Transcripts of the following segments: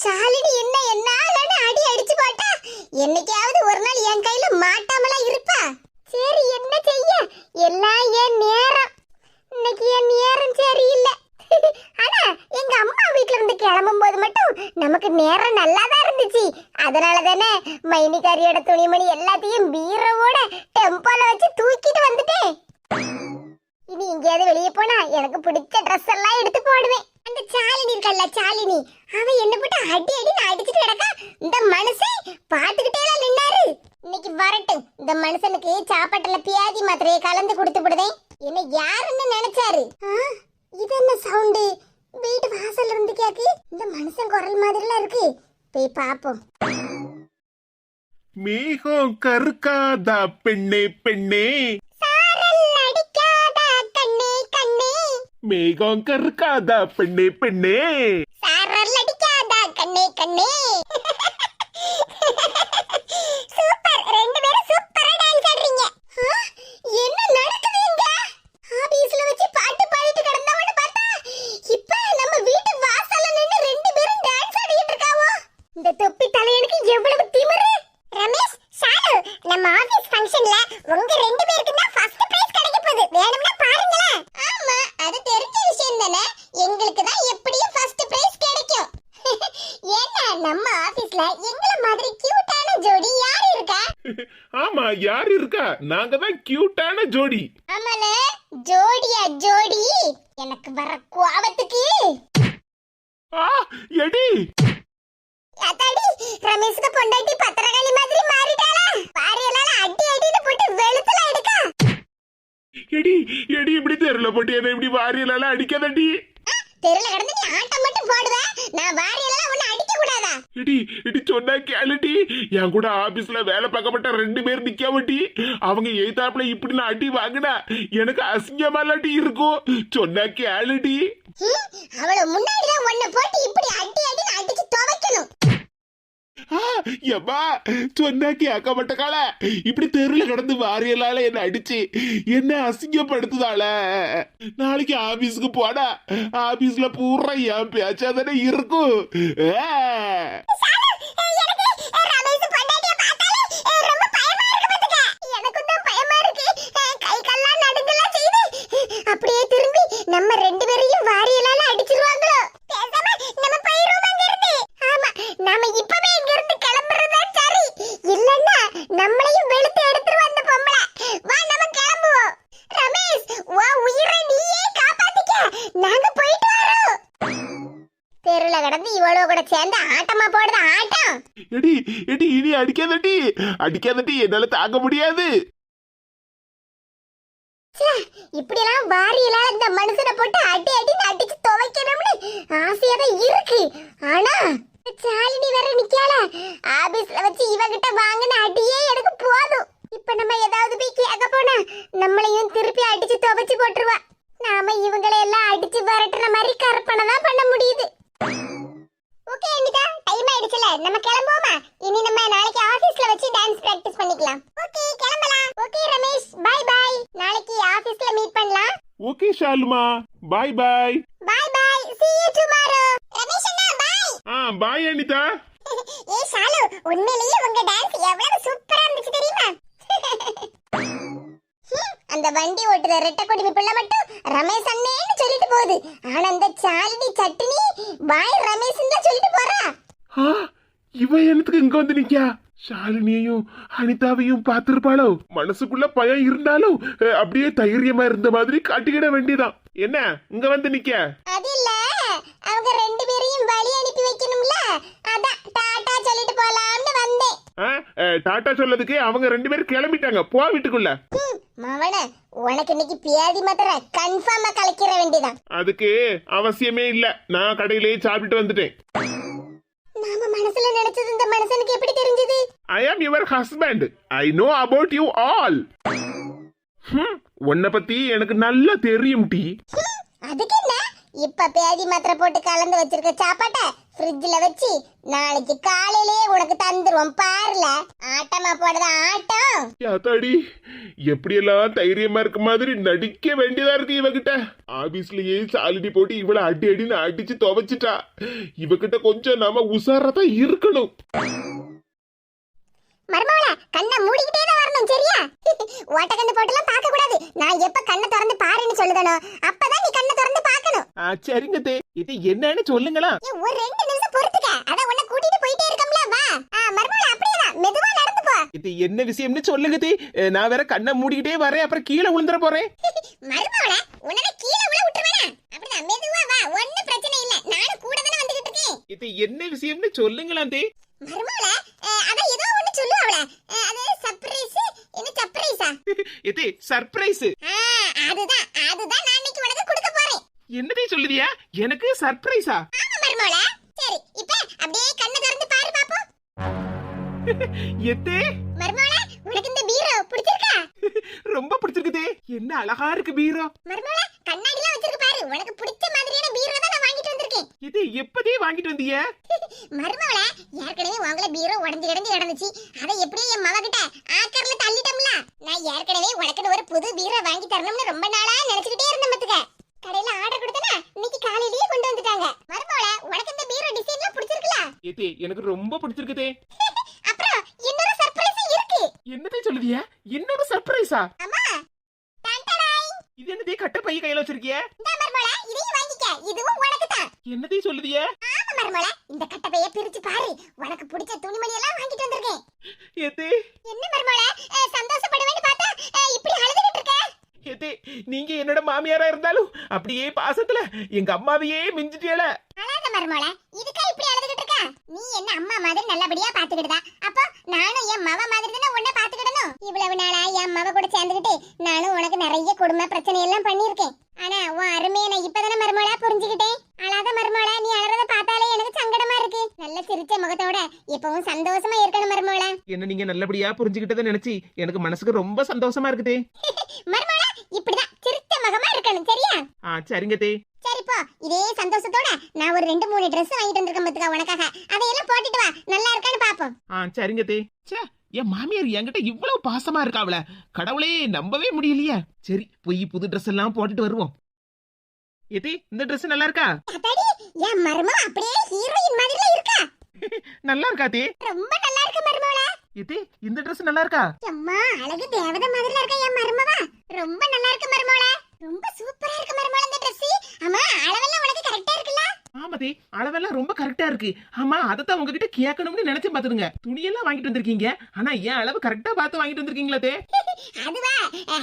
சாலினி என்ன என்னாலன்னு அடி அடிச்சு போட்டா என்னைக்காவது ஒரு நாள் என் கையில மாட்டாமலா இருப்பா. சரி என்ன செய்ய, எல்லாம் என் நேரம். இன்னைக்கு என் நேரம் சரியில்லை. ஆனா எங்க அம்மா வீட்ல இருந்து கிளம்பும் போது மட்டும் நமக்கு நேரம் நல்லாதான் இருந்துச்சு. அதனால தானே மைனிகாரியோட துணிமணி எல்லாத்தையும் பீரோவோட டெம்போல வச்சு தூக்கிட்டு வந்துட்டேன். இனி எங்கேயாவது வெளியே போனா எனக்கு பிடிச்ச ட்ரெஸ் எல்லாம் எடுத்து போடுவேன். அந்த சாலினி இருக்கல்ல, சாலினி, அவன் என்ன போட்டு அடி அடின்னு அடிச்சுட்டு கிடக்கா. இந்த மனுஷன் பாத்துக்கிட்டே எல்லாம் நின்னாரு. இன்னைக்கு வரட்டும், இந்த மனுஷனுக்கு சாப்பாட்டுல பியாதி மாத்திரையை கலந்து கொடுத்து விடுதேன். என்ன யாருன்னு நினைச்சாரு? இது என்ன சவுண்டு? வீட்டு வாசல்ல இருந்து கேக்கு. இந்த மனுஷன் குரல் மாதிரிலாம் இருக்கு. போய் பாப்போம். மேகம் கருக்காதா பெண்ணே பெண்ணே, மேகம் கருக்காதா பெண்ணே பெண்ணே, சாரல் அடிக்காதா கண்ணே கண்ணே. சூப்பர், ரெண்டு பேரும் சூப்பரா டான்ஸ் ஆடுறீங்க. என்ன நடக்குது இங்க? ஆபீஸ்ல வச்சு பாட்டு பாடிட்டு கிடந்தவன்னு பார்த்தா இப்ப நம்ம வீட்டு வாசல்ல நின்னு ரெண்டு பேரும் டான்ஸ் ஆடிட்டு இருக்காவோ. இந்த தொப்பி தலையனுக்கு எவ்வளவு திமிரு. ரமேஷ், சாலு, நம்ம ஆபீஸ் ஃபங்க்ஷன்ல உங்க ரெண்டு பேருக்கு தான் ஃபர்ஸ்ட் பிரைஸ் கிடைக்க போகுது. வேணும்னா பாருங்களே. ஆமா, அது தெரிஞ்ச விஷயம் தானே. எங்களுக்கு தான் எப்படியும் ஃபர்ஸ்ட் பிரைஸ் கிடைக்கும். ஏன்னா நம்ம ஆபீஸ்ல எங்கள மாதிரி கியூட்டான ஜோடி யார் இருக்கா? ஆமா, யார் இருக்கா? நாங்க தான் கியூட்டான ஜோடி. ஆமால, ஜோடியா ஜோடி. எனக்கு வர கோவத்துக்கு எடி அதாடி ரமேஷ்க்கு பொண்டாட்டி பத்திரகாளி மாதிரி மாறிட்டாளா? பாரியலால அடி அடின்னு போட்டு வெளுத்துல எடுக்கா. எடி எடி, இப்படி தெருல போட்டு என்ன இப்படி வாரியலால அடிக்காதடி. தெருல கடந்து நீ ஆட்டம் மட்டும் போடுவ, நான் வாரியலால உன்னை அடிக்க கூடாதா? எடி எடி, சொன்னா கேளுடி. என் கூட ஆபீஸ்ல வேலை பார்க்கப்பட்ட ரெண்டு பேர் நிக்காவட்டி, அவங்க எய்தாப்புல இப்படி நான் அடி வாங்கினா எனக்கு அசிங்கமாலாட்டி இருக்கும். சொன்னா கேளுடி. அவள முன்னாடிதான் உன்னை போட்டு இப்படி அடி அடின்னு அடிச்சு துவைக்கணும். எம்மா, சொன்னா கேட்க மாட்டக்கால. இப்படி தெருல கடந்து வாரியலால என்ன அடிச்சு என்ன அசிங்கப்படுத்துதால. நாளைக்கு ஆபீஸ்க்கு போனா ஆபீஸ்ல பூரா என் பேச்சாதானே இருக்கும். அப்படியே திரும்பி நம்ம ரெண்டு பேரையும் வாரியலால அடிச்சிருவாங்களோ. நம்ம போயிரோம் அங்க இருந்து. ஆமா, நாம இப்பவே இங்க இருந்து கிளம்புறதா சரி. இல்லன்னா நம்மளையும் வெளுத்து எடுத்துட்டு வந்த பொம்பளை. வா நம்ம கிளம்புவோம். ரமேஷ், வா, உயிரை நீயே காப்பாத்திக்க. நாங்க போயிட்டு வரோம். தெருல கடந்து இவ்வளவு கூட சேர்ந்து ஆட்டமா போடுற ஆட்டம். எடி எடி, இனி அடிக்காதட்டி அடிக்காதட்டி, என்னால தாங்க முடியாது. இப்படி எல்லாம் வாரியலால இந்த மனுஷனை போட்டு அடி அடின்னு அடிச்சு துவைக்கணும்னு ஆசையா தான் இருக்கு. ஆனா சாலினி வேற நிக்கால. ஆபீஸ்ல வச்சு இவகிட்ட வாங்கின அடியே எனக்கு போதும். இப்ப நம்ம ஏதாவது போய் கேட்க போனா நம்மளையும் திருப்பி அடிச்சு துவைச்சு போட்டுருவா. நாம இவங்களை எல்லாம் அடிச்சு விரட்டுற மாதிரி கற்பனை தான் பண்ண முடியுது. ஓகே அனிதா, டைம் ஆயிடுச்சுல, நம்ம கிளம்புவோமா? இனி நம்ம நாளைக்கு ஆபீஸ்ல வச்சு டான்ஸ் பிராக்டிஸ் பண்ணிக்கலாம். ஓகே, கிளம்பலாம். Okay Ramesh, bye bye. நாளைக்கு ஆபீஸ்ல மீட் பண்ணலாம். ஓகே ஷாலுமா, bye bye. Bye bye, see you tomorrow. Ramesh அண்ணா, பை. பை அனிதா. ஏய் ஷாலு, உண்மையிலேயே உங்க டான்ஸ் எவ்வளவு சூப்பரா இருந்துச்சு தெரியுமா? அந்த வண்டி ஓட்டுற ரெட்டை கொடி பிள்ளை மட்டும் ரமேஷ் அண்ணேன்னு சொல்லிட்டு போகுது. ஆனா அந்த சாலினி சட்டினி பாய் ரமேஷ்னு தான் சொல்லிட்டு போறா. இவ எனக்கு இங்க வந்து நிக்கா. ஷாலினியையும் அனிதாவையும் பாத்திருப்பாளோ? மனசுக்குள்ள பயம் இருந்தாலும் அப்படியே தைரியமா இருந்த மாதிரி காட்டிக்கிட வேண்டியதான். என்ன இங்க வந்து நிக்க? அது இல்ல, அவங்க ரெண்டு பேரையும் வழி அனுப்பி வைக்கணும்ல, அதான் டாடா சொல்லிட்டு போலாம்னு வந்தேன். டாடா சொல்லதுக்கு அவங்க ரெண்டு பேரும் கிளம்பிட்டாங்க. போ வீட்டுக்குள்ள. மவன, உனக்கு இன்னைக்கு பியாதி மாத்திர கன்ஃபார்மா கலக்கிற வேண்டியதான். அதுக்கு அவசியமே இல்ல, நான் கடையிலேயே சாப்பிட்டு வந்துட்டேன். நாம மனசுல நினைச்சது இந்த மனுஷனுக்கு எப்படி தெரிஞ்சது? I am your husband. I know about you all. உன்னை பத்தி எனக்கு நல்லா தெரியும் டி. அதுக்கு என்ன? இப்ப பேதி மாத்திரை போட்டு கலந்து வச்சிருக்க சாப்பாட்டை ஃப்ரிட்ஜ்ல வச்சு நாளைக்கு காலையிலேயே உனக்கு தந்துருவோம் பாருல. ஆட்டமா போடுறதா ஆட்டம். யாத்தாடி எப்படியெல்லாம் தைரியமா இருக்க மாதிரி நடிக்க வேண்டியதா இருக்கு இவகிட்ட. ஆபீஸ்லயே சாலினி போட்டு இவளை அடி அடின்னு அடிச்சு துவைச்சிட்டா. இவகிட்ட கொஞ்சம் நாம உசாரதான் இருக்கணும். மர்மவள கண்ணை மூடிக்கிட்டே தான் வரணும் சரியா? ஓட்டக்கண்ணு போட்டுலாம் பார்க்க கூடாது. நான் எப்ப கண்ணை திறந்து பாருன்னு சொல்லுதனோ அப்பதான் நீ கண்ணை திறந்து பார்க்கணும். சரிங்க தே, இது என்னன்னு சொல்லுங்களா? ஒரு 2 நிமிஷம் பொறுத்துக்க. அத உன்னை கூட்டிட்டு போயிட்டே இருக்கம்ல வா. மர்மவள அப்படியே தான் மெதுவா நடந்து போ. இது என்ன விஷயம்னு சொல்லுங்க தே. நான் வேற கண்ணை மூடிக்கிட்டே வரேன், அப்புறம் கீழே விழுந்துற போறேன். மர்மவள உன்னை கீழே உள்ள விட்டுருவேனா? அப்படிதான் மெதுவா வா, ஒண்ணும் பிரச்சனை இல்ல. நானும் கூட தான வந்துகிட்டு இருக்கேன். இது என்ன விஷயம்னு சொல்லுங்களா தே. மர்மவள அத ஏதோ ஒன்னு சொல்லு அவள. அது சர்ப்ரைஸ். என்ன சர்ப்ரைஸா? இது சர்ப்ரைஸ். அதுதான் நான் இன்னைக்கு உனக்கு கொடுக்க போறேன். என்னதே சொல்லுதியா? எனக்கு சர்ப்ரைஸா? ஆமா மர்மவள. சரி இப்போ அப்படியே கண்ணை திறந்து பாரு பாப்போம். எத்தே மர்மவள உனக்கு இந்த பீரோ பிடிச்சிருக்கா? ரொம்ப பிடிச்சிருக்குதே. என்ன அழகா இருக்கு பீரோ. மர்மவள கண்ணாடிலாம் வச்சிருக்கு பாரு. உனக்கு பிடிச்ச மாதிரியான பீரோ தான் நான் வாங்கிட்டு வந்திருக்கேன். இது எப்பதே வாங்கிட்டு வந்தீங்க? மர்மவள ஏற்கனவே வாங்கல பீரோ உடைஞ்சு கிடந்துச்சு. அதை எப்படியே என் மவ கிட்ட ஆக்கர்ல தள்ளிட்டோம்ல. நான் ஏற்கனவே உனக்கு ஒரு புது பீரோ வாங்கி தரணும்னு ரொம்ப நாளா நினைச்சிட்டே இருந்தேன் பத்துக்க. கடையில ஆர்டர் கொடுத்தனா இன்னைக்கு காலையிலேயே கொண்டு வந்துட்டாங்க. மர்மவள உனக்கு இந்த பீரோ டிசைன்லாம் பிடிச்சிருக்குல? இது எனக்கு ரொம்ப பிடிச்சிருக்குதே. அப்புறம் இன்னொரு சர்ப்ரைஸ் இருக்கு. என்னதே சொல்லுதியா? இன்னொரு சர்ப்ரைஸா? ஆமா. டான்டடாய். இது என்னதே கட்ட பைய கையில வச்சிருக்கியே? இந்த மர்மவள இதையும் வாங்கிக்க. இதுவும் உனக்கு தான். என்னதே சொல்லுதியா? ஆமா மர்மவள இந்த கட்டப்பைய பிரிச்சு பாரு. உனக்கு பிடிச்ச துணிமணி எல்லாம் வாங்கிட்டு வந்திருக்கேன். எது என்ன மர்மவள சந்தோஷப்படுவேன்னு பார்த்தா இப்படி அழுதுகிட்டு இருக்க? எது நீங்க என்னோட மாமியாரா இருந்தாலும் அப்படியே பாசத்துல எங்க அம்மாவையே மிஞ்சிட்டியல. அழாத மர்மவள இதுக்கா இப்படி அழுதுகிட்டு இருக்க? நீ என்ன அம்மா மாதிரி நல்லபடியா பாத்துக்கிட்டதா? அப்போ நானும் என் மவ மாதிரி தானே உன்னை பாத்துக்கிடணும். இவ்வளவு நாளா என் மவ கூட சேர்ந்துகிட்டு நானும் உனக்கு நிறைய குடும்ப பிரச்சனை எல்லாம் பண்ணிருக்கேன். ஆனா உன் அருமையை நான் இப்பதானே மர்மவளா புரிஞ்சுக்கிட்டேன். அழாத மர்மவள நீ அழறத பார்த்தாலே எனக்கு சங்கடமா இருக்கு. நல்ல சிரிச்ச முகத்தோட இப்பவும் சந்தோஷமா இருக்கணும் மர்மவள. என்ன நீங்க நல்லபடியா புரிஞ்சுக்கிட்டதை நினைச்சு எனக்கு மனசுக்கு ரொம்ப சந்தோஷமா இருக்குதே. மர்மவள இப்படிதான் சிரிச்ச முகமா இருக்கணும் சரியா? சரிங்க தே. சரிப்பா இதே சந்தோஷத்தோட நான் ஒரு 2-3 Dress வாங்கிட்டு வந்திருக்கேன் பத்துக்கா உனக்காக. அதையெல்லாம் போட்டுட்டு வா, நல்லா இருக்கான்னு பாப்போம். சரிங்க தே. என் மாமியார் என்கிட்ட இவ்வளவு பாசமா இருக்காவல, கடவுளே நம்பவே முடியலையே. சரி போய் புது Dress எல்லாம் போட்டுட்டு வருவோம். எது இந்த Dress நல்லா இருக்கா? அடடி என் மருமக அப்படியே ஹீரோயின் மாதிரில இருக்கா. நல்லா இருக்கா தே? ரொம்ப நல்லா இருக்கு மருமகள. எது இந்த Dress நல்லா இருக்கா? அம்மா அழகு தேவதை மாதிரில இருக்கா என் மருமவ. ரொம்ப நல்லா இருக்கு மருமகள. ரொம்ப சூப்பரா இருக்கு மருமகள இந்த Dress. அம்மா அளவெல்லாம் உனக்கு கரெக்ட்டா இருக்குல? ஆமா தே, அளவெல்லாம் ரொம்ப கரெக்டா இருக்கு. ஆமா அதத்தான் உங்ககிட்ட கேட்கணும்னு நினைச்சேன் பாத்துடுங்க. துணியெல்லாம் வாங்கிட்டு வந்திருக்கீங்க, ஆனா ஏன் அளவு கரெக்டா பார்த்து வாங்கிட்டு வந்திருக்கீங்களா தே? அதுவா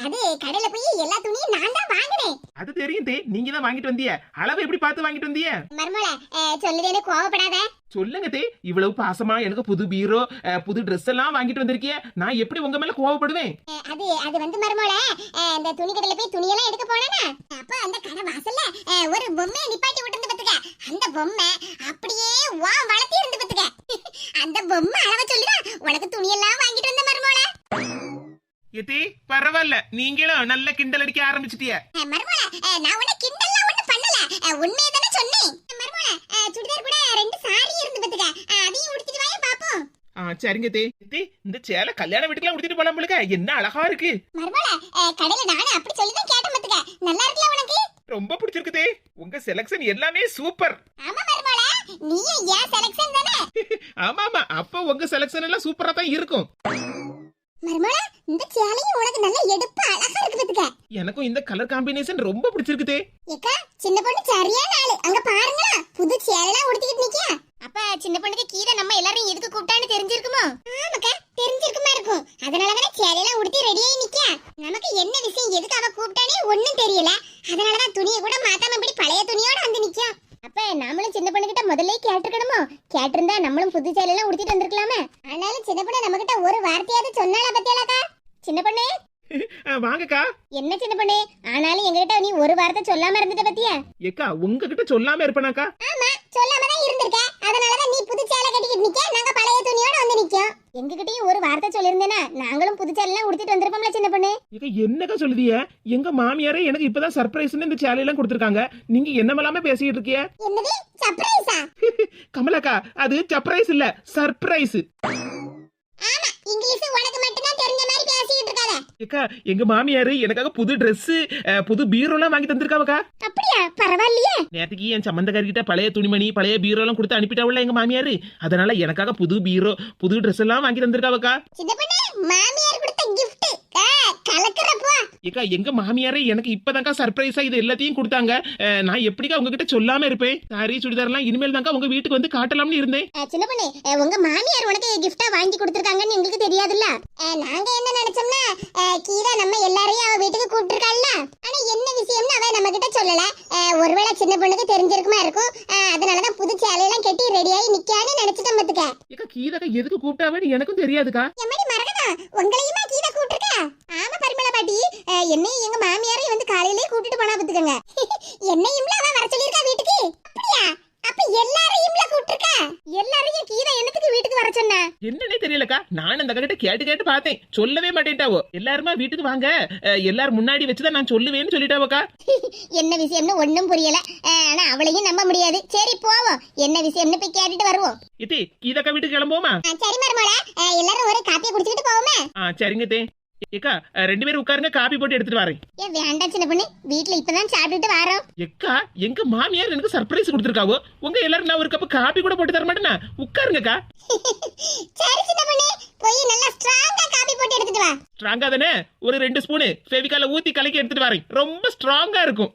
அது கடையில போய் எல்லா துணியும் நான் தான் வாங்குனேன். அது தெரியும் தே, நீங்க தான் வாங்கிட்டு வந்தீங்க. அளவு எப்படி பார்த்து வாங்கிட்டு வந்தீங்க? மருமகள சொல்லுதேன்னு கோவப்படாத. சொல்லுங்க தே, இவ்வளவு பாசமா எனக்கு புது பீரோ புது Dress எல்லாம் வாங்கிட்டு வந்திருக்கிய, நான் எப்படி உங்க மேல கோவப்படுவேன்? அது வந்து மருமகள இந்த துணி கடையில போய் துணியெல்லாம் எடுக்க போனேனா அப்ப அந்த கடை வாசல்ல ஒரு பொம்மையை நிப்பாட்டி விட்டு பத்துக்க. அந்த பொம்மை அப்படியே வா வளர்த்தி இருந்து பத்துக்க. அந்த பொம்மை அளவ சொல்லிதான் உனக்கு துணியெல்லாம் வாங்கிட்டு வந்த மருமகள. எதே பரவாயில்ல, நீங்களும் நல்ல கிண்டல் அடிக்க ஆரம்பிச்சிட்டிய. மருமகள நான் உன்னை கிண்டல்லாம் ஒண்ணு பண்ணல, உண்மையை தானே சொன்னேன். மருமகள சுடிதார் கூட 2 சாரி இருந்து பத்துக்க. அதையும் உடுத்திட்டு வாயே பாப்போம். சரிங்க தே. இந்த சேலை கல்யாண வீட்டுக்குலாம் உடுத்திட்டு போலாம் போலுக்க, என்ன அழகா இருக்கு. மருமகள கடையில நானே அப்படி சொல்லிதான் கேட்டேன் பத்துக்க. நல்லா இருக்குல உனக்கு? ரொம்ப பிடிச்சிருக்குதே, உங்க செலக்ஷன் எல்லாமே சூப்பர். ஆமா மருமகள நீயும் ஏன் செலக்ஷன் தானே? ஆமா ஆமா, அப்ப உங்க செலக்ஷன் எல்லாம் சூப்பரா தான் இருக்கும். மருமகள இந்த சேலையும் உனக்கு நல்ல எடுப்பா அழகா இருக்கு பத்துக்க. எனக்கும் இந்த கலர் காம்பினேஷன் ரொம்ப பிடிச்சிருக்குதே. ஏக்கா சின்ன பொண்ணு சரியான ஆளு. அங்க பாருங்க புது சேலைலாம் உடுத்திக்கிட்டு நிக்கியா. அப்ப சின்ன பொண்ணுக்கு கீதை நம்ம எல்லாரும் எதுக்கு கூப்பிட்டான்னு தெரிஞ்சிருக்குமோ? ஆமாக்கா தெரிஞ்சிருக்குமா இருக்கும். அதனாலதானே சேலையெல்லாம் உடுத்தி ரெடியாகி நிக்கியா. நமக்கு என்ன விஷயம் எதுக்கு அவ கூப்பிட்டானே ஒண்ணும் தெரியல. அதனாலதான் துணியை கூட மாத்தாம இப்படி பழைய துணியோட வந்து நிக்கியா. அப்ப நாமளும் சின்ன பொண்ணு கிட்ட முதல்ல கேட்டிருக்கணுமோ? கேட்டிருந்தா நம்மளும் புது சேலையெல்லாம் உடுத்திட்டு வந்திருக்கலாமே. ஆனாலும் சின்ன பொண்ணு நம்ம கிட்ட ஒரு வார்த்தையாவது சொன்னாலா பத்தியாலாக்கா? சின்ன பொண்ணு வாங்கக்கா. என்ன சின்ன பொண்ணு ஆனாலும் எங்ககிட்ட நீ ஒரு வார்த்தை சொல்லாம இருந்துட்ட பத்தியா? ஏக்கா உங்ககிட்ட சொல்லாம இருப்பனாக்கா? ஆமா சொல்லாம தான் இருந்திருக்க. அதனாலதான் நீ புது சேலை கட்டிக்கிட்டு நிக்க, நாங்க பழைய துணியோட வந்து நிக்கோம். எங்ககிட்டயும் ஒரு வார்த்தை சொல்லிருந்தேனா நாங்களும் புது சேலை எல்லாம் உடுத்திட்டு வந்திருப்போம்ல சின்ன பொண்ணு. ஏக்கா என்னக்கா சொல்லுதிய? எங்க மாமியாரே எனக்கு இப்பதான் சர்ப்ரைஸ்னு இந்த சேலையெல்லாம் கொடுத்துருக்காங்க. நீங்க என்ன மேலாம பேசிட்டு இருக்கிய? என்னது சர்ப்ரைஸா? கமலாக்கா, அது சர்ப்ரைஸ் இல்ல, சர்ப்ரைஸ். ஆமா, இங்கிலீஷ் உனக்கு மட்டும் தான் தெரிஞ்ச மாதிரி பேசிட்டு இருக்காத. ஏக்கா, எங்க மாமியாரு எனக்காக புது Dress, புது பீரோலாம் வாங்கி தந்திருக்காவக்கா. அப்படியா? பரவாயில்லையே. நேத்துக்கு என் சம்பந்தக்காரிட்ட பழைய துணிமணி, பழைய பீரோலாம் கொடுத்து அனுப்பிட்டாவுல எங்க மாமியாரு. அதனால எனக்காக புது பீரோ, புது Dress எல்லாம் வாங்கி தந்திருக்காவக்கா. சின்ன பொண்ணு, மாமியார் கொடுத்த gift கலக்குறப்போ. ஏக்கா, எங்க மாமியாரே எனக்கு இப்பதான்க்கா சர்ப்ரைஸா இது எல்லாத்தையும் கொடுத்தாங்க. நான் எப்படிக்கா உங்ககிட்ட சொல்லாம இருப்பேன்? சாரி சுடிதார்லாம் இனிமேல் தான்க்கா உங்க வீட்டுக்கு வந்து காட்டலாம்னு இருந்தேன். சின்ன பொண்ணு, உங்க மாமியார் உனக்கு gift-ஆ வாங்கி கொடுத்திருக்காங்கன்னு எங்களுக்கு தெரியாதுல்ல. நாங்க என்ன நினைச்சோம்னா, கீதா நம்ம எல்லாரையும் அவ வீட்டுக்கு கூப்பிட்டுருக்காள்ல. ஆனா என்ன விஷயம்னு அவ நம்ம கிட்ட சொல்லல. ஒருவேளை சின்ன பொண்ணுக்கு தெரிஞ்சிருக்குமா இருக்கும். அதனாலதான் புது சேலையெல்லாம் கட்டி ரெடியாகி நிக்கான்னு நினைச்சிட்டோம் பாத்துக்க. ஏக்கா, கீதாக்கா எதுக்கு கூப்பிட்டாவன்னு எனக்கும் தெரியாதுக்கா. எம்மடி மறக்கதா, உங்களையுமா கீதா கூப்பிட்டுருக்கா? ஆமா பரிமளா பாட்டி, என்னையும் எங்க மாமியாரையும் வந்து காலையிலேயே கூட்டிட்டு போனா பாத்துக்கங்க. என்னையும்ல அவ வர சொல்லிருக்கா வீட்டுக்கு. அப்படியா? அப்ப எல்லாரையும்ல கூப்பிட்டுருக்கா? எல்லாரையும் கீதா என்னத்துக்கு வீட்டுக்கு வர சொன்னா? என்னன்னே தெரியலக்கா. நான் அந்த கிட்ட கேட்டு பார்த்தேன், சொல்லவே மாட்டேன்ட்டாவோ. எல்லாருமா வீட்டுக்கு வாங்க, எல்லாரும் முன்னாடி வச்சுதான் நான் சொல்லுவேன்னு சொல்லிட்டாவோக்கா. என்ன விஷயம்னு ஒண்ணும் புரியல. ஆனா அவளையும் நம்ப முடியாது. சரி போவோம், என்ன விஷயம்னு போய் கேட்டுட்டு வருவோம். இது கீதாக்கா வீட்டுக்கு கிளம்புவோமா? சரி மருமோளா, எல்லாரும் ஒரு காப்பியை குடிச்சிட்டு போவோமே. சரிங்க தே. ஏக்கா, 2 பேரும் உட்காருங்க, காபி போட்டு எடுத்துட்டு வரேன். ஏன் வேண்டாம் சின்ன பொண்ணு, வீட்டுல இப்பதான் சாப்பிட்டுட்டு வரோம். ஏக்கா, எங்க மாமியார் எனக்கு சர்ப்ரைஸ் கொடுத்துருக்காவோ. உங்க எல்லாரும் நான் ஒரு கப் காபி கூட போட்டு தர மாட்டேனா? உட்காருங்கக்கா. சரி சின்ன பொண்ணு, போய் நல்லா ஸ்ட்ராங்கா காபி போட்டு எடுத்துட்டு வா. ஸ்ட்ராங்கா தானே? ஒரு 2 ஸ்பூன் ஃபெவிகால ஊத்தி கலக்கி எடுத்துட்டு வரேன். ரொம்ப ஸ்ட்ராங்கா இருக்கும்.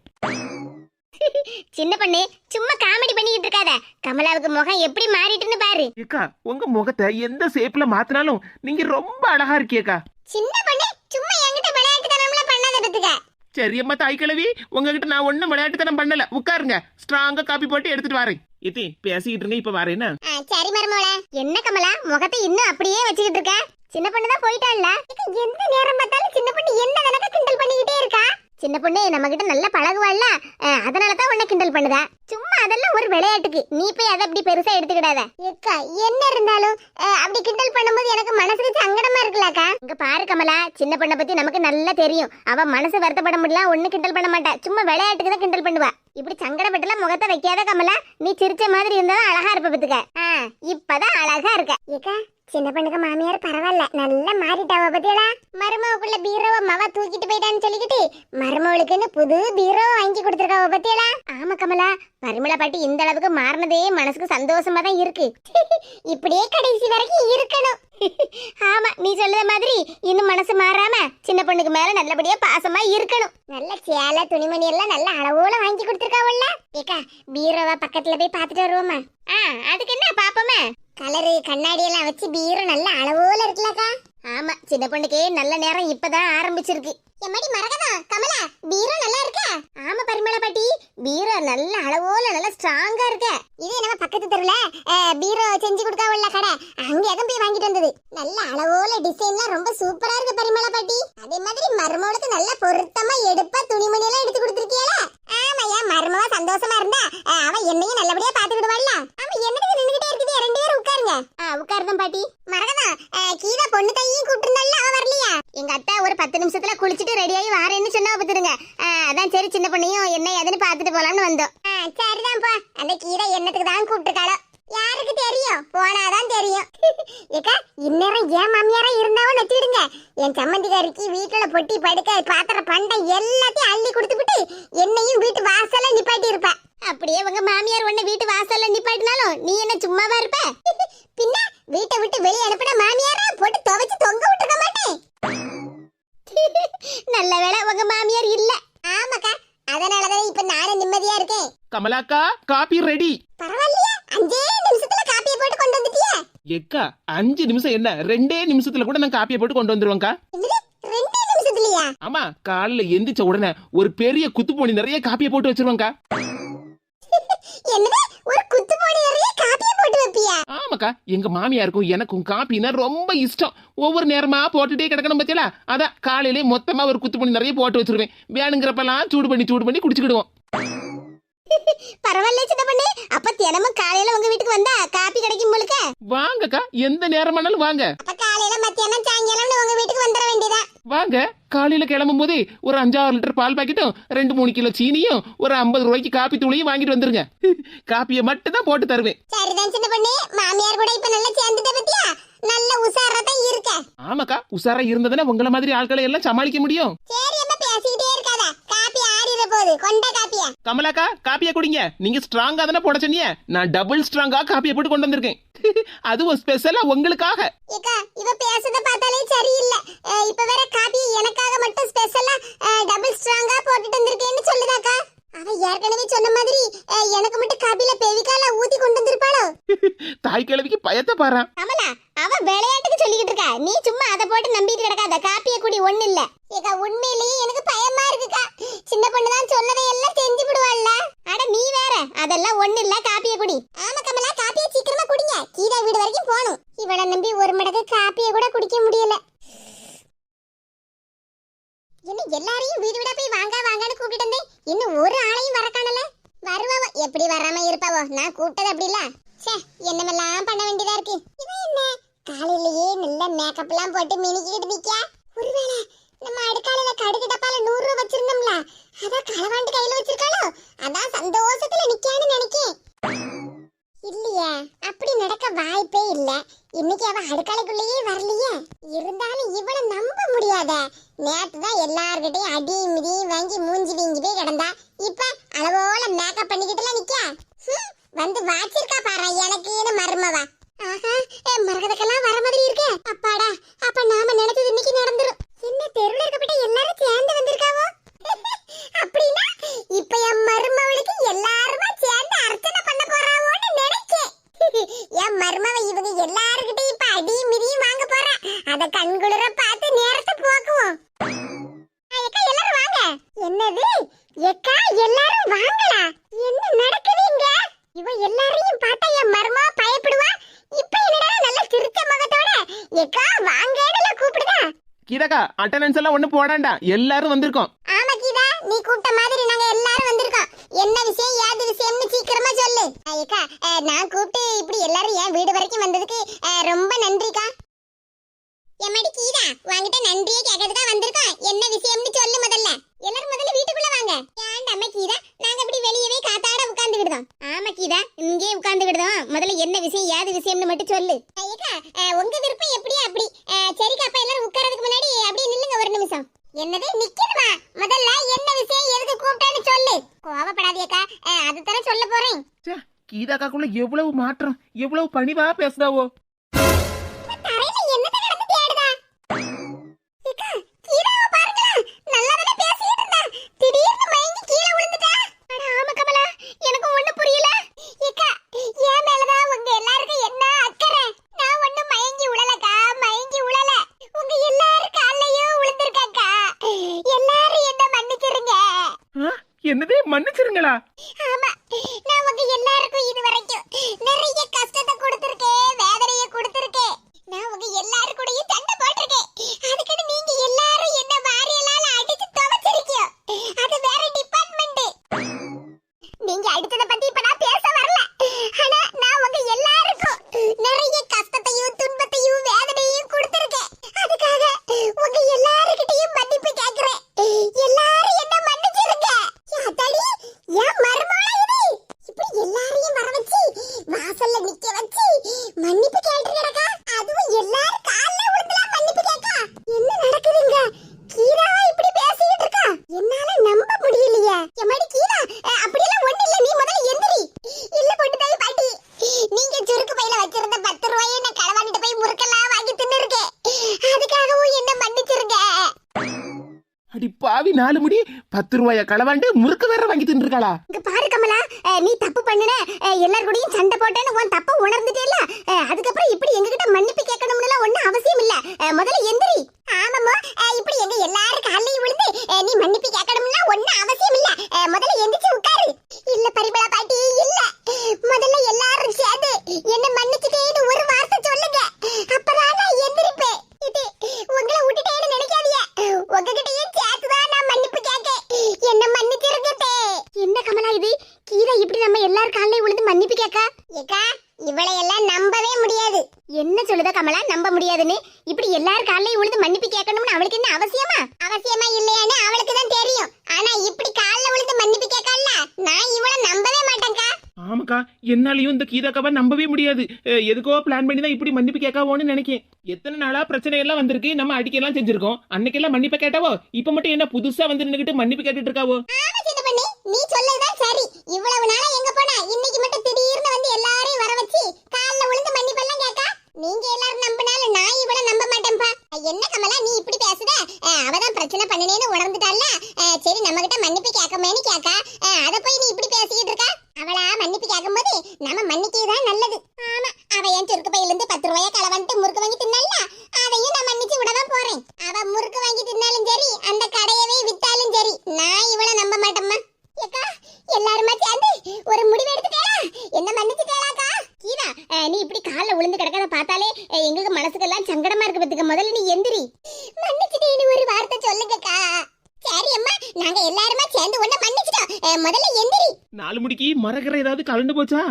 சின்ன பொண்ணு, சும்மா காமெடி பண்ணிட்டு இருக்காத. கமலாவுக்கு முகம் எப்படி மாறிட்டுன்னு பாரு. ஏக்கா, உங்க முகத்தை எந்த ஷேப்ல மாத்தினாலும் நீங்க ரொம்ப அழகா இருக்கீக்கா. சின்ன பொண்ணு, சும்மா என்கிட்ட விளையாட்டுத்தனம்ல பண்ணாத பத்துக்க. சரி அம்மா தாய் கிழவி, உங்ககிட்ட நான் ஒண்ணும் விளையாட்டுத்தனம் பண்ணல. உட்காருங்க, ஸ்ட்ராங்கா காபி போட்டு எடுத்துட்டு வரேன். இது பேசிக்கிட்டு இருங்க, இப்ப வரேன்னா. சரி மருமோளே. என்ன கமலா, முகத்தை இன்னும் அப்படியே வச்சுக்கிட்டு இருக்க? சின்ன பொண்ணு தான் போயிட்டாள்ல. எந்த நேரம் பார்த்தாலும் சின்ன பொண்ணு என்ன கணக்க கிண்டல் பண்ணிக்கிட்டே இருக்கா? சின்ன பொண்ணு நம்ம கிட்ட நல்லா பழகுவாள்ல, அதனாலதான் உன்னை கிண்டல் பண்ணுதா. சும்மா அதெல்லாம் ஒரு விளையாட்டுக்கு, நீ போய் அதை அப்படி பெருசா எடுத்துக்கிடாத. ஏக்கா, என்ன இருந்தாலும் அப்படி கிண்டல் பண்ணும்போது எனக்கு மனசுக்கு சங்கடமா இருக்குல்லக்கா. இங்க பாரு கமலா, சின்ன பொண்ணை பத்தி நமக்கு நல்லா தெரியும். அவ மனசு வருத்தப்பட முடியல, ஒண்ணு கிண்டல் பண்ண மாட்டா. சும்மா விளையாட்டுக்கு தான் கிண்டல் பண்ணுவா. இப்படி சங்கடப்பட்டுலாம் முகத்தை வைக்காத கமலா. நீ சிரிச்ச மாதிரி இருந்தாலும் அழகா இருப்ப பத்துக்க. இப்பதான் அழகா இருக்க. ஏக்கா, சின்ன பொண்ணுக்கு மாமியார் பரவாயில்ல, நல்லா மாறிட்டாவ பத்தியலா. மருமவுக்குள்ள பீரோவை மவ தூக்கிட்டு போயிட்டான்னு சொல்லிக்கிட்டு மருமவளுக்குன்னு புது பீரோவை வாங்கி கொடுத்துருக்காவ பத்தியலா. ஆமா கமலா, பரிமளா பாட்டி இந்த அளவுக்கு மாறினதே மனசுக்கு சந்தோஷமா தான் இருக்கு. இப்படியே கடைசி வரைக்கும் இருக்கணும். ஆமா, நீ சொல்லுற மாதிரி இன்னும் மனசு மாறாம சின்ன பொண்ணுக்கு மேல நல்லபடியா பாசமா இருக்கணும். நல்ல சேலை துணிமணி எல்லாம் நல்ல அளவோல வாங்கி கொடுத்துருக்காவல்ல. ஏக்கா, பீரோவா பக்கத்துல போய் பாத்துட்டு வருவோமா? அதுக்கு என்ன பாப்போமே. கலரு கண்ணாடி எல்லாம் வச்சு பீரோ நல்ல அளவோல இருக்குல்லக்கா. ஆமா, சின்ன பொண்ணுக்கு நல்ல நேரம் இப்பதான் ஆரம்பிச்சிருக்கு. எம்மாடி மரகதா, கமலா, பீரோ நல்லா இருக்கா? ஆமா பரிமளா பாட்டி, பீரோ நல்ல அளவோல நல்ல ஸ்ட்ராங்கா இருக்க. இது நம்ம பக்கத்து தெருல பீரோ செஞ்சு கொடுக்காவல்ல கடை, அங்க எதுவும் போய் வாங்கிட்டு வந்தது. நல்ல அளவோல டிசைன்லாம் ரொம்ப சூப்பரா இருக்கு பரிமளா பாட்டி. அதே மாதிரி மருமகளுக்கு நல்ல பொருத்தமா எடுப்பா துணிமணி எல்லாம் எடுத்து கொடுத்துருக்கியல. ஆமாயா, மருமவா சந்தோஷமா இருந்தா அவ என்னையும் நல்லபடியா பாத்துக்கிடுவாள்ல. ஆமா, என்னதுக்கு நின்னுகிட்டே இருக்குது? 2 பேரும் உட்காருங்க. உட்காருதான் பாட்டி. மரகதா, கீதா பொண்ணு தையும் கூப்பிட்டுருந்தால, அவ வரலையா? எங்க அத்தா ஒரு 10 நிமிஷத்துல குளிச்சுட்டு ரெடியாகி வாரேன்னு சொன்னா பத்துருங்க. அதான் சரி, சின்ன பொண்ணையும் என்ன ஏதுன்னு பாத்துட்டு போலாம்னு வந்தோம். சரிதான்ப்பா, அந்த கீதா என்னத்துக்கு தான் கூப்பிட்டுருக்காளோ யாருக்கு தெரியும், போனாதான் தெரியும். ஏக்கா, இந்நேரம் ஏன் மாமியாரா இருந்தாவும் நச்சிடுங்க. என் சம்மந்திக்காரிக்கு வீட்டுல பொட்டி படுக்க பாத்திர பண்டை எல்லாத்தையும் அள்ளி கொடுத்துட்டு என்னையும் வீட்டு வாசல்ல நிப்பாட்டி இருப்ப. அப்படியே உங்க மாமியார் உன்னை வீட்டு வாசல்ல நிப்பாட்டினாலும் நீ என்ன சும்மாவா இருப்ப? பின்ன வீட்டை விட்டு வெளியே அனுப்பின மாமியாரா போட்டு துவைச்சு தொங்க விட்டுருக்க மாட்டேன். நல்ல வேளை உங்க மாமியார் இல்ல. ஆமாக்கா, அதனாலதான் இப்ப நானும் நிம்மதியா இருக்கேன். கமலாக்கா, காபி ரெடி. பரவாயில்லையா, 5 நிமிஷத்துல காப்பியை போட்டு கொண்டு வந்துட்டியா? ஏக்கா, 5 நிமிஷம் என்ன, 2 நிமிஷத்துல கூட நான் காப்பியை போட்டு கொண்டு வந்துருவேன்க்கா. 2 நிமிஷத்துலயா? ஆமா, காலையில எந்திரிச்ச உடனே ஒரு பெரிய குத்துப்போனி நிறைய காப்பியை போட்டு வச்சிருவாங்கக்கா. என்னது, ஒரு குத்துப்போனி நிறைய காப்பியை போட்டு வைப்பியா? ஆமாக்கா, எங்க மாமியாருக்கும் எனக்கும் காப்பினா ரொம்ப இஷ்டம். ஒவ்வொரு நேரமா போட்டுட்டே கிடக்கணும் பத்தியலா. அதான் காலையிலே மொத்தமா ஒரு குத்துப்போனி நிறைய போட்டு வச்சிருவேன். வேணுங்கிறப்பெல்லாம் சூடு பண்ணி குடிச்சுக்கிடுவோம். பரவாயில்ல சின்ன பண்ணி, அப்ப தினமும் காலையில உங்க வீட்டுக்கு வந்தா காப்பி கிடைக்கும் போலுக்க. வாங்கக்கா, எந்த நேரமானாலும் வாங்க. அப்ப காலையில மத்தியானம் சாயங்காலம் உங்க வீட்டுக்கு வந்துட வேண்டியதா. வாங்க, காலையில கிளம்பும் போதே ஒரு 5-6 லிட்டர் பால் பாக்கெட்டும் 2-3 கிலோ சீனியும் ஒரு 50 ரூபாய்க்கு காப்பி தூளையும் வாங்கிட்டு வந்துருங்க. காப்பியை மட்டும் தான் போட்டு தருவேன். சரிதான் சின்ன பொண்ணு, மாமியார் கூட இப்ப நல்லா சேர்ந்துட்ட பத்தியா? நல்ல உசாரா தான் இருக்க. ஆமாக்கா, உசாரா இருந்ததுன்னா உங்கள மாதிரி ஆட்களை எல்லாம் சமாளிக்க முடியும். சரி அம்மா, பேசிக்கிட்டே இருக்காத. காப்பி ஆறிட போகுது, கொண்ட காப்பியா. கமலாக்கா, காப்பியா குடிங்க. நீங்க ஸ்ட்ராங்கா தானே போட சொன்னீங்க. நான் டபுள் ஸ்ட்ராங்கா காப்பியை போட்டு கொண்டு வந்திருக்கேன். அதுவும் ஸ்பெஷலா உங்களுக்காக. ஏக்கா, இவ பேசுறத பார்த்தாலே சரியில்லை. இப்ப வேற காப்பி எனக்காக மட்டும் ஸ்பெஷலா டபுள் ஸ்ட்ராங்கா போட்டுட்டு வந்திருக்கேன்னு சொல்லுதாக்கா. அவ ஏற்கனவே சொன்ன மாதிரி எனக்கு மட்டும் காப்பில பெவிகால ஊத்தி கொண்டு வந்திருப்பாளோ. தாய் கிழவிக்கு பயத்தை பாரு. கமலா, அவ விளையாட்டுக்கு சொல்லிக்கிட்டு இருக்கா. நீ சும்மா அதை போட்டு நம்பிட்டு கிடக்காத. காப்பிய குடி, ஒண்ணு இல்ல. ஏக்கா, உண்மையிலேயே எனக்கு பயமா இருக்குக்கா. சின்ன பொண்ணு தான் சொன்னதை எல்லாம் செஞ்சு விடுவாள்ல. அட நீ வேற, அதெல்லாம் ஒண்ணு இல்ல, காப்பிய குடி. ஆமா கமலா, காப்பிய சீக்கிரமா குடிங்க. கீதா வீடு வரைக்கும் போகணும். இவளை நம்பி ஒரு மடக்கு காப்பிய கூட குடிக்க முடியல. என்ன எல்லாரையும் வீடு விட போய் வாங்க வாங்கன்னு கூப்பிட்டு வந்தேன். இன்னும் ஒரு ஆளையும் வர காணல. வருவாவோ, எப்படி வராம இருப்பாவோ. நான் கூப்பிட்டது அப்படி இல்ல. சே, என்னமெல்லாம் பண்ண வேண்டியதா இருக்கு. இவன் என்ன காலையிலேயே நல்ல மேக்கப் எல்லாம் போட்டு மினிக்கிட்டு நிக்கா. ஒருவேளை நம்ம அடுக்காலையில கடுகு டப்பால 100 ரூபாய் வச்சிருந்தோம்ல, அதான் களவாண்டு கையில வச்சிருக்காளோ. அதான் சந்தோஷத்துல நிக்கான்னு நினைக்கேன். இல்லையா, அப்படி நடக்க வாய்ப்பே இல்ல. இன்னைக்கு அவ அடுக்காலைக்குள்ளேயே வரலையே. இருந்தாலும் இவளை நம்ப முடியாத. நேத்து தான் எல்லார்கிட்டையும் அடி மிதி வாங்கி மூஞ்சி வீங்கி போய் கிடந்தா. இப்ப அளவோல மேக்கப் பண்ணிக்கிட்டுலாம் நிக்கா. வந்து வாச்சிருக்கா பாரு எனக்குன்னு மருமவா. ஆஹா, மரகதக்கெல்லாம் வர மாதிரி இருக்கே. அப்பாடா, அப்ப நாம நினைச்சது இன்னைக்கு நடந்துரும். என்ன தெருவுல இருக்கப்பட்ட எல்லாரும் சேர்ந்து வந்திருக்காவோ. அப்படின்னா இப்ப என் மருமவளுக்கு எல்லாருமா சேர்ந்து அர்ச்சனை பண்ண போறாவோன்னு நினைச்சேன். என் மருமவ இவங்க எல்லாருக்கிட்டையும் இப்ப அடி மிதியும் வாங்க போறா. அத கண்குளிர பார்த்து நேரத்தை போக்குவோம். ஏக்கா, எல்லாரும் வாங்க. என்னது ஏக்கா, எல்லாரும் வாங்கலா? என்ன நடக்குது இங்க? இவ எல்லாரையும் பார்த்தா என் மருமவ பயப்படுவா. இப்ப என்னடா நல்ல சிரிச்ச முகத்தோட ஏக்கா வாங்கன்னு கூப்பிடுதா. கீதாக்கா, அட்டெண்டன்ஸ் எல்லாம் ஒண்ணு போடாண்டா, எல்லாரும் வந்திருக்கோம். ஆமா கீதா, நீ கூப்பிட்ட மாதிரி நாங்க எல்லாரும் வந்திருக்கோம். என்ன விஷயம், ஏது விஷயம்னு சீக்கிரமா சொல்லு. ஏக்கா, நான் கூப்பிட்டு இப்படி எல்லாரும் என் வீடு வரைக்கும் வந்ததுக்கு ரொம்ப நன்றிக்கா. எம்மாடி கீதா, வாங்கிட்ட நன்றியே கேட்கறதுக்கா வந்திருக்கோம். என்ன விஷயம்னு சொல்லு முதல்ல. எல்லாரும் முதல்ல வீட்டுக்குள்ள வாங்க. ஏன்டாம கீதா, நாங்க இப்படி வெளியவே காத்தாட உட்கார்ந்துக்கிட்டோம். ஆமா கீதா, இங்கே உட்கார்ந்துக்கிட்டோம். முதல்ல என்ன விஷயம், ஏது விஷயம்னு மட்டும் சொல்லு. ஏக்கா, உங்க விருப்பம் எப்படியா அப்படி. சரிக்கா, அப்ப எல்லாரும் உட்கார்றதுக்கு முன்னாடி அப்படியே நில்லுங்க ஒரு நிமிஷம். என்னது நிக்கணுமா? முதல்ல என்ன விஷயம், எதுக்கு கூப்பிட்டான்னு சொல்லு. கோவப்படாதேக்கா, அதுதானே சொல்ல போறேன். கீதாக்காக்குள்ள எவ்வளவு மாற்றம், எவ்வளவு பணிவா பேசுதாவோ. தரையில என்னத நடந்து தேடுதா? ஏக்கா, கீதாவை பாருங்க, நல்லாதானே பேசிட்டு இருந்தா. திடீர்னு மயங்கி கீழே விழுந்துட்டா. அட ஆமா கமலா, எனக்கு ஒண்ணு புரியல. ஏக்கா, ஏன் மேலதான் உங்க எல்லாருக்கும் என்ன அக்கறை? நான் ஒண்ணும் மயங்கி உழலக்கா, மயங்கி உழல. உங்க எல்லாரும் காலையும் விழுந்திருக்காக்கா. எல்லாரும் என்ன மன்னிச்சிருங்க. என்னதே மன்னிச்சிருங்களா? ஆமா, நான் உங்க எல்லாருக்கும் இது வரைக்கும் நிறைய கஷ்டத்தை கொடுத்திருக்கேன், வேதனையை கொடுத்திருக்கேன். நான் உங்க எல்லாரும் கூடயும் சண்டை போட்டிருக்கேன். அதுக்கு நீங்க எல்லாரும் என்ன வாரியலால அடிச்சு துவைச்சிருக்கீங்க. அது வேற டிபார்ட்மெண்ட். நீங்க அடிச்சத பத்தி இப்ப நான் பேச வரல. ஆனா நான் உங்க எல்லாருக்கும் நிறைய கஷ்டத்தையும் துன்பத்தையும் வேதனையும் கொடுத்திருக்கேன். அதுக்காக உங்க எல்லார்கிட்டயும் மன்னிப்பு கேக்குறேன். எல்லாரும் என்ன மன்னிச்சிருங்க. அடடி, ஏன் மர்மமா இது? இப்படி எல்லாரையும் வர வச்சு வாசல்ல நிக்க வச்சு மன்னிப்பு கேட்டுறடா. அதுவும் எல்லாரும் கால்ல விழுந்துலாம் மன்னிப்பு கேட்கா. என்ன நடக்குதுங்க? கீதா இப்படி பேசிட்டு இருக்கா. என்னால நம்ப முடியலையே. எம்மாடி கீதா, அப்படியெல்லாம் ஒண்ணு இல்ல. நீ முதல்ல எந்திரி. இல்ல பொண்ணு தாய் பாட்டி, நீங்க சுருக்கு பையில வச்சிருந்த 10 ரூபாயை நான் களவாண்டிட்டு போய் முறுக்கெல்லாம் வாங்கி தின்னு இருக்கேன். அதுக்காகவும் என்ன மன்னிச்சிருங்க. அடி பாவி, 4 முடி 10 ரூபாய களவாண்டு முறுக்கு வேற வாங்கி தின்னுருக்காளா? இங்க பாரு கமலா, நீ தப்பு பண்ணுன, எல்லார் கூடயும் சண்டை போட்டேன்னு உன் தப்ப உணர்ந்துட்டேல. அதுக்கப்புறம் இப்படி எங்ககிட்ட மன்னிப்பு கேட்கணும்னுலாம் ஒண்ணும் அவசியம் இல்ல. முதல்ல எந்திரி. ஆமாம்மா, இப்படி எங்க எல்லாரும் காலையும் விழுந்து நீ மன்னிப்பு கேட்கணும்னா ஒண்ணும் அவசியம் இல்ல. முதல்ல எந்திரிச்சு உட்காரு. இல்ல பரிமளா பாட்டி, இல்ல. முதல்ல எல்லாரும் சேர்ந்து என்ன மன்னிச்சுட்டேன்னு ஒரு வார்த்தை சொல்லுங்க. அப்பதான் நான் எந்திரிப்பேன். இது உங்களை விட்டுட்டேன்னு நினைக்காதீங்க. உங்ககிட்டயும் சேர்த்துதான் நான் மன்னிப்பு கேட்க. என்ன மன்னிச்சிருக்கே. என்ன கமலா இது? கீதா இப்படி நம்ம எல்லாரும் காலையும் விழுந்து மன்னிப்பு கேட்க? ஏக்கா, இவளை எல்லாம் என்னாலையும் இந்த கீதாக்காவை நம்பவே முடியாது. எதுக்கோ பிளான் பண்ணி தான் இப்படி மன்னிப்பு கேட்காவோன்னு நினைக்கேன். எத்தனை நாளா பிரச்சனை எல்லாம் வந்திருக்கு, நம்ம அடிக்கலாம் செஞ்சிருக்கோம். அன்னைக்கெல்லாம் மன்னிப்பை கேட்டாவோ, இப்ப மட்டும் என்ன புதுசா வந்து நின்னுகிட்டு மன்னிப்பு கேட்டுட்டு இருக்காவோ? ஆமா சின்ன பண்ணி, நீ சொல்லதான் சரி. இவ்வளவு நாளா எங்க போனா, இன்னைக்கு மட்டும் திடீர்னு வந்து எல்லாரையும் வர வச்சு கால்ல விழுந்து மன்னிப்பெல்லாம் கேட்கா. நீங்க எல்லாரும் நம்பினாலும் நான் இவள நம்ப மாட்டேன்பா. என்ன கமலா நீ இப்படி பேசுத? அவதான் பிரச்சனை பண்ணினேன்னு உணர்ந்துட்டால. சரி நம்ம கிட்ட மன்னிப்பு கேட்கமேன்னு கேட்கா. அத போய் நீ இப்படி பேசிக்கிட்டு இருக்க. அவளா மன்னிப்பு கேட்கும்போது நம்ம மன்னிக்கதான் நல்லது. ஆமா, அவ என் சொருக்கு பையில இருந்து 10 ரூபாய களவன்ட்டு முறுக்கு வாங்கி தின்னல்ல, அதையும் நான் மன்னிச்சு விடதான் போறேன். அவ முறுக்கு வாங்கி தின்னாலும் சரி, அந்த கடையவே வித்தாலும் சரி, நான் இவள நம்ப மாட்டேம்மா. ஏக்கா, எல்லாருமா சேர்ந்து ஒரு முடிவு எடுத்துட்டேளா? என்ன மன்னிச்சுட்டேளாக்கா? கீதா, நீ இப்படி கால்ல விழுந்து கிடக்கறத பார்த்தாலே எங்களுக்கு மனசுக்கெல்லாம் சங்கடமா இருக்கு. பத்துக்க முதல்ல நீ எந்திரி. மன்னிச்சுட்டேன்னு ஒரு வார்த்தை சொல்லுங்கக்கா. சரி அம்மா, நாங்க எல்லாருமா சேர்ந்து உன்னை மன்னிச்சிட்டோம். முதல்ல எந்திரி. 4 முடிக்கு மறக்கிற ஏதாவது கலந்து போச்சா?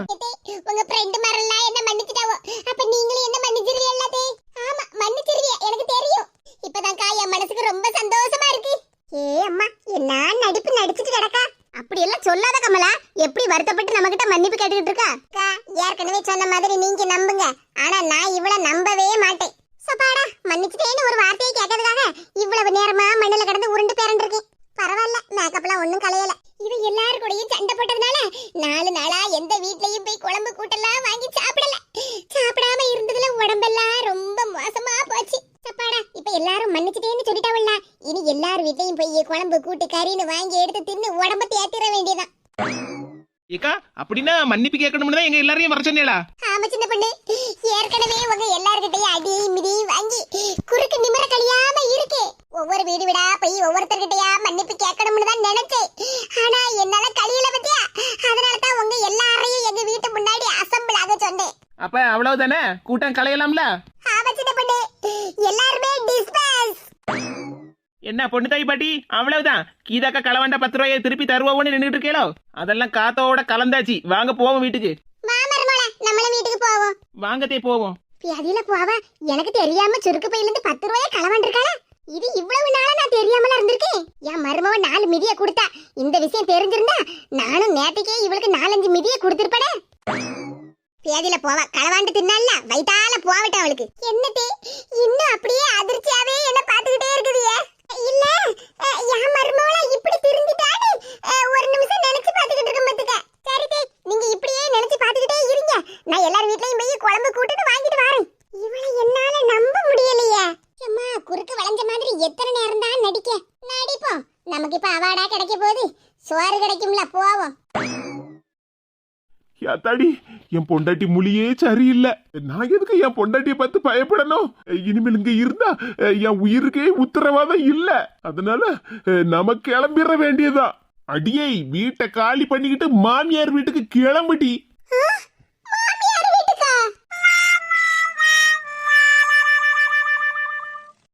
உங்க ஃப்ரெண்ட் மாரெல்லாம் என்ன மன்னிச்சிட்டாவோ, அப்ப நீங்களும் என்ன மன்னிச்சிருவீங்க? ஆமா, மன்னிச்சிருவீங்க, எனக்கு தெரியும். இப்பதான்க்கா என் மனசுக்கு ரொம்ப சந்தோஷமா இருக்கு. ஏ அம்மா, என்ன நடிப்பு நடிச்சிட்டு கிடக்கா? அப்படி எல்லாம் சொல்லாத கமலா. எப்படி வருத்தப்பட்டு நம்ம கிட்ட மன்னிப்பு கேட்டுக்கிட்டு இருக்கா? ஏற்கனவே சொன்ன மாதிரி நீங்க நம்புங்க, ஆனா நான் இவள நம்பவே மாட்டேன். சப்பாடா, மன்னிச்சுட்டேன்னு ஒரு வார்த்தையை கேட்கறதுக்காக இவ்வளவு நேரமா மண்ணில கிடந்து உருண்டு பேரண்டிருக்கேன். பரவாயில்ல, மேக்கப்லாம் ஒண்ணும் கலையல. இது எல்லாரும் கூடயும் சண்டை போட்டதுனால 4 நாளா எந்த வீட்லயும் போய் குழம்பு கூட்டெல்லாம் வாங்கி சாப்பிடல. சாப்பிடாம இருந்ததுல உடம்பெல்லாம் ரொம்ப மோசமா போச்சு. சப்பாடா, இப்ப எல்லாரும் மன்னிச்சுட்டேன்னு சொல்லிட்டாவல்ல, இனி எல்லார் வீட்லயும் போய் குழம்பு கூட்டு கறின்னு வாங்கி எடுத்து தின்னு உடம்ப தேத்திர வேண்டியதான். ஏக்கா, அப்படின்னா மன்னிப்பு கேட்கணும்னு தான் எங்க எல்லாரையும் வர சொன்னேளா? ஆமா சின்ன பொண்ணு, ஏற்கனவே உங்க எல்லார்கிட்டயும் அடி மிதி வாங்கி குறுக்கு நிமிர கழியாம இருக்கு. ஒவ்வொரு வீடு வீடா போய் ஒவ்வொருத்தர்கிட்டயா மன்னிப்பு கேட்கணும்னு தான் நினைச்சேன். ஆனா என்னால கழியல பத்தியா, அதனால தான் உங்க எல்லாரையும் எங்க வீட்டு முன்னாடி அசம்பிள் ஆக சொன்னேன். அப்ப அவ்வளவுதானே, கூட்டம் கலையலாம்ல? ஆமா சின்ன பொண்ணு, எல்லாருமே டிஸ்பேஸ். என்ன பொண்ணு தாய் பாட்டி, அவ்வளவுதான். கீதாக்கா களவாண்ட 10 ரூபாயை திருப்பி தருவோம்னு நின்றுட்டு இருக்கேளோ? அதெல்லாம் காத்தோட கலந்தாச்சு. வாங்க போவோம் வீட்டுக்கு. மாமரமோள, நம்மள வீட்டுக்கு போவோம். வாங்கத்தே போவோம். பியாதியில போவ, எனக்கு தெரியாம சுருக்கு பையில இருந்து 10 ரூபாயை களவாண்டிருக்காளா? இது இவ்வளவு நாளா நான் தெரியாமல இருந்திருக்கேன். என் மருமவ 4 மிதிய கொடுத்தா. இந்த விஷயம் தெரிஞ்சிருந்தா நானும் நேத்துக்கே இவளுக்கு 4-5 மிதிய கொடுத்திருப்பேனே. பியாதியில போவ, களவாண்டு தின்னால வயித்தால போவட்ட அவளுக்கு. என்னதே இன்னும் அப்படியே அதிர்ச்சியாவே என்ன பாத்துக்கிட்டே இருக்குதியே? இல்ல, என் மருமவள இப்படி திருந்திட்டானே ஒரு நிமிஷம் நினைச்சு பாத்துக்கிட்டு இருக்கேன் பாத்துக்க. சரிதே, நீங்க இப்படியே நினைச்சு பாத்துக்கிட்டே இருங்க. நான் எல்லார் வீட்லயும் போய் குழம்பு கூட்டிட்டு வாங்கிட்டு வரேன். இவளை என்னால நம்ப முடியலையே. அம்மா, குறுக்கு வளைஞ்ச மாதிரி எத்தனை நேரம் தான் நடிப்போம். நமக்கு இப்ப அவார்டா கிடைக்க போகுது. சோறு கிடைக்கும்ல, போவோம். யாத்தாடி, என் பொண்டாட்டி மொழியே சரியில்லை. நான் எதுக்கு என் பொண்டாட்டியை பார்த்து பயப்படணும்? இனிமேல் இங்க இருந்தா என் உயிருக்கே உத்தரவாதம் இல்ல. அதனால நம்ம கிளம்பிட வேண்டியதா. அடியை வீட்டை காலி பண்ணிக்கிட்டு மாமியார் வீட்டுக்கு கிளம்பிட்டி.